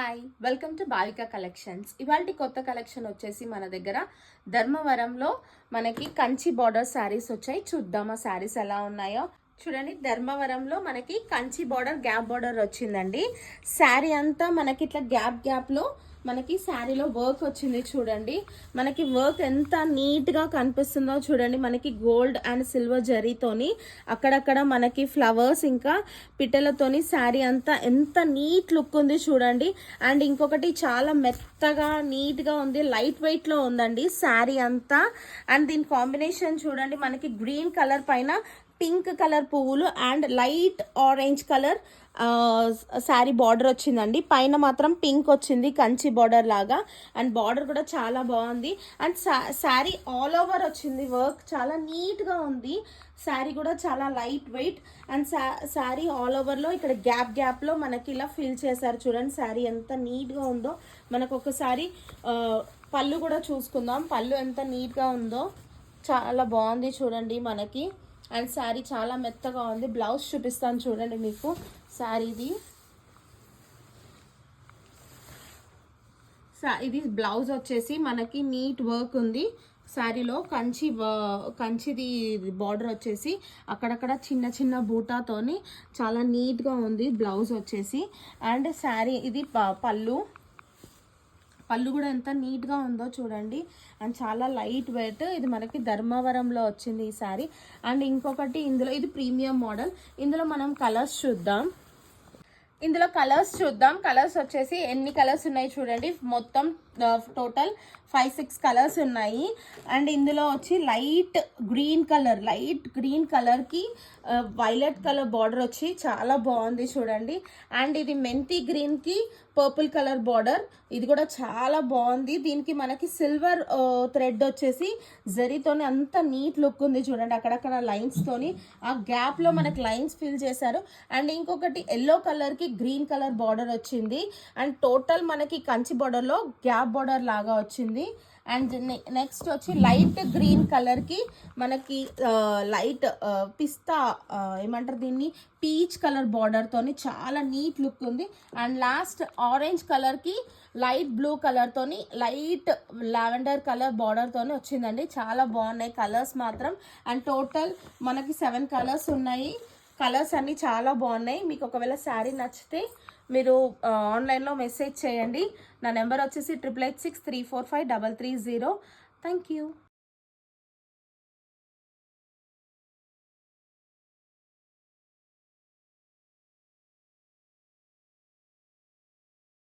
Hi welcome to Bhavika collections. ఇవాళ కొత్త collection వచ్చేసి మన దగ్గర ధర్మవరంలో మనకి కంచి బార్డర్ శారీస్ వచ్చాయి. చూద్దాం ఆ శారీస్ ఎలా ఉన్నాయో. చూడండి, ధర్మవరంలో మనకి కంచి బార్డర్ గ్యాప్ బార్డర్ వచ్చిందండి. శారీ అంతా మనకి ఇట్లా గ్యాప్లో మనకి శారీలో వర్క్ వచ్చింది. చూడండి మనకి వర్క్ ఎంత నీట్గా కనిపిస్తుందో చూడండి. మనకి గోల్డ్ అండ్ సిల్వర్ జరీతోని అక్కడక్కడ మనకి ఫ్లవర్స్ ఇంకా పిట్టలతోని శారీ అంతా ఎంత నీట్ లుక్ ఉంది చూడండి. అండ్ ఇంకొకటి చాలా మెత్తగా నీట్గా ఉంది, లైట్ వెయిట్లో ఉందండి శారీ అంతా. అండ్ దీని కాంబినేషన్ చూడండి, మనకి గ్రీన్ కలర్ పైన పింక్ కలర్ పువ్వులు and light orange colour sari border వచ్చిందండి. పైన మాత్రం పింక్ వచ్చింది కంచి బార్డర్ లాగా. అండ్ బార్డర్ కూడా చాలా బాగుంది. అండ్ శారీ ఆల్ ఓవర్ వచ్చింది వర్క్, చాలా నీట్గా ఉంది. శారీ కూడా చాలా light weight. And sari all ఓవర్లో ఇక్కడ గ్యాప్లో మనకి ఇలా ఫిల్ చేశారు. చూడండి శారీ ఎంత నీట్గా ఉందో. మనకు ఒకసారి పళ్ళు కూడా చూసుకుందాం. పళ్ళు ఎంత నీట్గా ఉందో, చాలా బాగుంది చూడండి మనకి. అండ్ శారీ చాలా మెత్తగా ఉంది. బ్లౌజ్ చూపిస్తాను చూడండి మీకు. శారీది ఇది బ్లౌజ్ వచ్చేసి మనకి నీట్ వర్క్ ఉంది. శారీలో కంచిది బార్డర్ వచ్చేసి అక్కడక్కడ చిన్న చిన్న బూటాతోని చాలా నీట్గా ఉంది బ్లౌజ్ వచ్చేసి. అండ్ శారీ ఇది పళ్ళు కూడా ఎంత నీట్గా ఉందో చూడండి. అండ్ చాలా లైట్ వెయిట్. ఇది మనకి ధర్మవరంలో వచ్చింది ఈ శారీ. అండ్ ఇంకొకటి ఇందులో ఇది ప్రీమియం మోడల్. ఇందులో మనం కలర్స్ చూద్దాం. కలర్స్ వచ్చేసి ఎన్ని కలర్స్ ఉన్నాయి చూడండి. మొత్తం టోటల్ 5-6 కలర్స్ ఉన్నాయి. అండ్ ఇందులో వచ్చి లైట్ గ్రీన్ కలర్కి వైలెట్ కలర్ బార్డర్ వచ్చి చాలా బాగుంది చూడండి. అండ్ ఇది మెంతి గ్రీన్కి పర్పుల్ కలర్ బార్డర్, ఇది కూడా చాలా బాగుంది. దీనికి మనకి సిల్వర్ థ్రెడ్ వచ్చేసి జరీతోని అంత నీట్ లుక్ ఉంది చూడండి. అక్కడక్కడ లైన్స్తోని ఆ గ్యాప్లో మనకి లైన్స్ ఫిల్ చేశారు. అండ్ ఇంకొకటి ఎల్లో కలర్కి గ్రీన్ కలర్ బార్డర్ వచ్చింది. అండ్ టోటల్ మనకి కంచి బార్డర్లో గ్యాప్ బార్డర్ లాగా వచ్చింది. అండ్ నెక్స్ట్ వచ్చి లైట్ గ్రీన్ కలర్కి మనకి లైట్ పిస్తా ఏమంటారు దీన్ని, పీచ్ కలర్ బార్డర్తోని చాలా నీట్ లుక్ ఉంది. అండ్ లాస్ట్ ఆరెంజ్ కలర్కి లైట్ బ్లూ కలర్తోని లైట్ లావెండర్ కలర్ బార్డర్తోని వచ్చిందండి. చాలా బాగున్నాయి కలర్స్ మాత్రం. అండ్ టోటల్ మనకి 7 కలర్స్ ఉన్నాయి. కలర్స్ అన్నీ చాలా బాగున్నాయి. మీకు ఒకవేళ శారీ నచ్చితే మీరు ఆన్లైన్లో మెసేజ్ చేయండి. నా నెంబర్ వచ్చేసి 8886345330. Thank you.